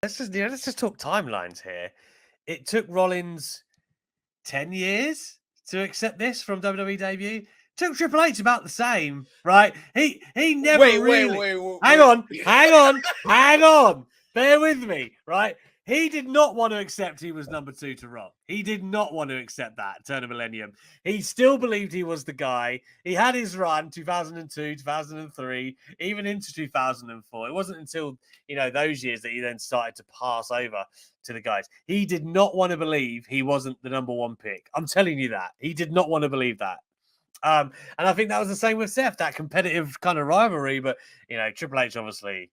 let's just talk timelines here. It took Rollins 10 years to accept this from WWE debut. Took Triple H about the same, right? He never wait. Hang on. Bear with me, right? He did not want to accept he was number 2 to Rock. He did not want to accept that turn of millennium. He still believed he was the guy. He had his run 2002, 2003, even into 2004. It wasn't until, those years that he then started to pass over to the guys. He did not want to believe he wasn't the number 1 pick. I'm telling you that. He did not want to believe that. And I think that was the same with Seth, that competitive kind of rivalry. But, Triple H obviously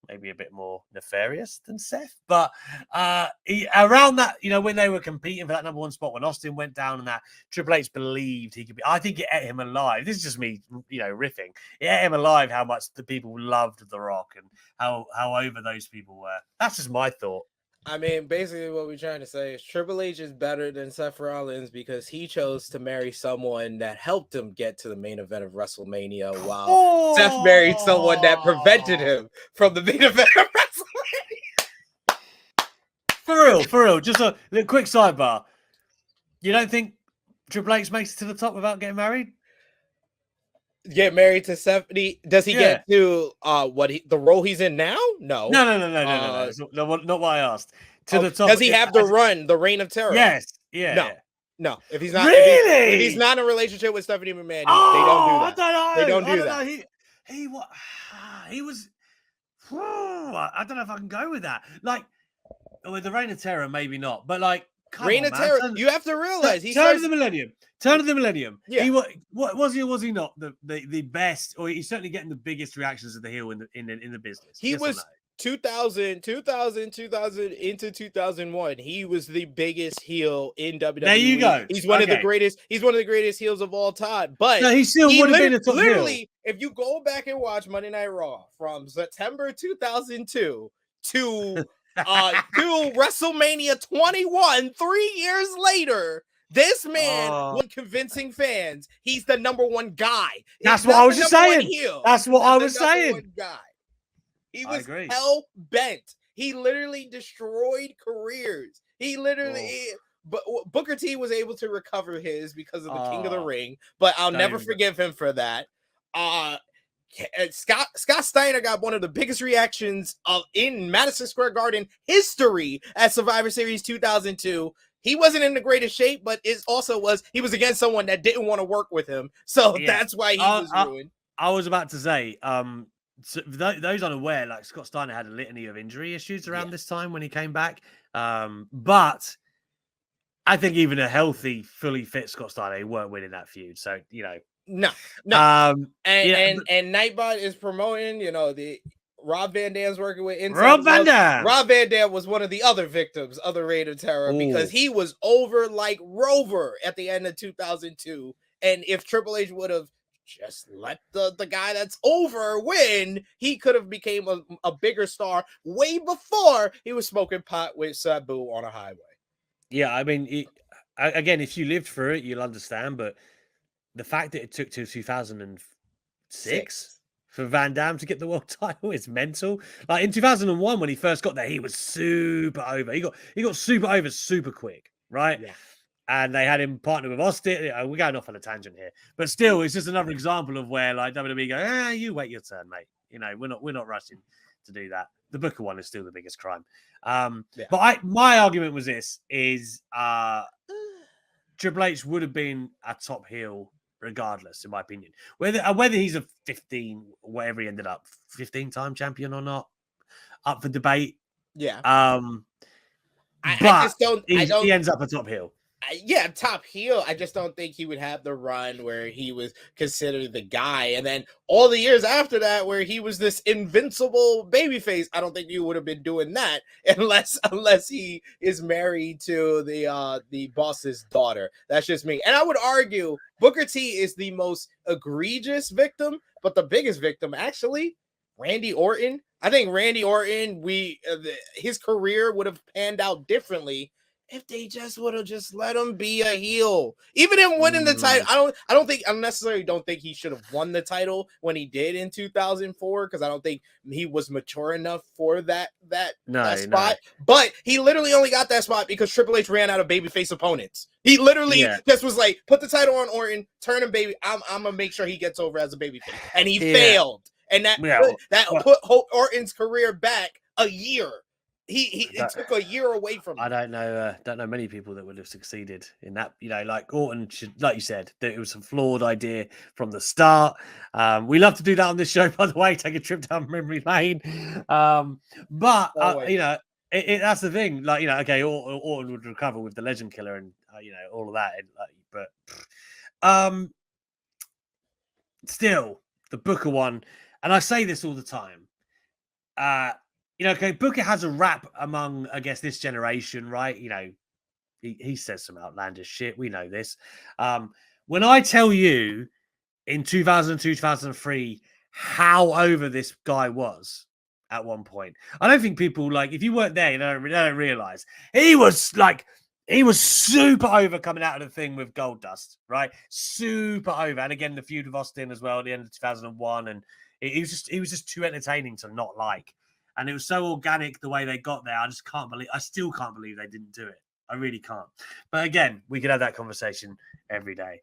maybe a bit more nefarious than Seth. But around that, when they were competing for that number 1 spot, when Austin went down and that, Triple H believed he could be. I think it ate him alive. This is just me, riffing. It ate him alive how much the people loved The Rock and how over those people were. That's just my thought. I mean, basically what we're trying to say is Triple H is better than Seth Rollins because he chose to marry someone that helped him get to the main event of WrestleMania while Seth married someone that prevented him from the main event of WrestleMania. For real. Just a quick sidebar. You don't think Triple H makes it to the top without getting married? Get married to Stephanie? Does he get to the role he's in now? No. No. Not what I asked. To the top. Does he have the reign of terror? Yes. Yeah. No. If he's not, really, if he's not in a relationship with Stephanie McMahon, they don't do that. I don't know. They don't do that. He was. I don't know if I can go with that. Like with the reign of terror, maybe not. But like. Reign of Terror. You have to realize Turn of the Millennium. Yeah. He was he not the best, or he's certainly getting the biggest reactions of the heel in the business. He was 2000 into 2001. He was the biggest heel in WWE. There you go. He's one of the greatest. He's one of the greatest heels of all time. But he still would have been a top literally, if you go back and watch Monday Night Raw from September 2002 to WrestleMania 21, 3 years later, this man was convincing fans he's the number 1 guy. That's what I was just saying. That's what I was saying. Guy. He was hell bent. He literally destroyed careers. He literally. But Booker T was able to recover his because of the King of the Ring. But I'll never forgive him for that. Scott Steiner got one of the biggest reactions in Madison Square Garden history at Survivor Series 2002. He wasn't in the greatest shape, but he was against someone that didn't want to work with him. So that's why he was ruined. I was about to say, so those unaware, like Scott Steiner had a litany of injury issues around this time when he came back. But I think even a healthy, fully fit Scott Steiner, he weren't winning that feud. So, No. And Nightbot is promoting, the Rob Van Dam's working with Inside. Rob Van Dam was one of the other victims of the Reign of Terror because he was over like Rover at the end of 2002. And if Triple H would have just let the guy that's over win, he could have became a bigger star way before he was smoking pot with Sabu on a highway. Yeah, I mean, again, if you lived through it, you'll understand, but the fact that it took till 2006 for Van Dam to get the world title is mental. Like in 2001, when he first got there, he was super over. He got super over super quick, right? Yeah. And they had him partner with Austin. We're going off on a tangent here, but still, it's just another example of where like WWE go, you wait your turn, mate. We're not rushing to do that. The Booker one is still the biggest crime. But my argument was this: Triple H would have been a top heel regardless, in my opinion. Whether he's a 15, whatever he ended up, 15-time champion or not, up for debate. Yeah. He ends up a top heel. Top heel. I just don't think he would have the run where he was considered the guy. And then all the years after that, where he was this invincible babyface, I don't think you would have been doing that unless he is married to the boss's daughter. That's just me. And I would argue Booker T is the most egregious victim, but the biggest victim, actually, Randy Orton. I think Randy Orton, his career would have panned out differently if they just would have just let him be a heel. Even in winning the title, I necessarily don't think he should have won the title when he did in 2004, because I don't think he was mature enough for that spot. But he literally only got that spot because Triple H ran out of babyface opponents. He literally just was like, put the title on Orton, turn him baby. I'm gonna make sure he gets over as a babyface, and he failed, and that put Orton's career back a year. It took a year away from him. I don't know many people that would have succeeded in that. Like Orton should, like you said, that it was a flawed idea from the start. We love to do that on this show, by the way, take a trip down memory lane. But that's the thing. Like, okay, Orton would recover with the Legend Killer and all of that. But still, the Booker one, and I say this all the time. Okay, Booker has a rap among, I guess, this generation, right? He says some outlandish shit. We know this. When I tell you in 2002, 2003, how over this guy was at one point, I don't think people, like, if you weren't there, they don't realize. He was super over coming out of the thing with Goldust, right? Super over. And again, the feud with Austin as well at the end of 2001. And he was just too entertaining to not like. And it was so organic the way they got there. I still can't believe they didn't do it. I really can't. But again, we could have that conversation every day.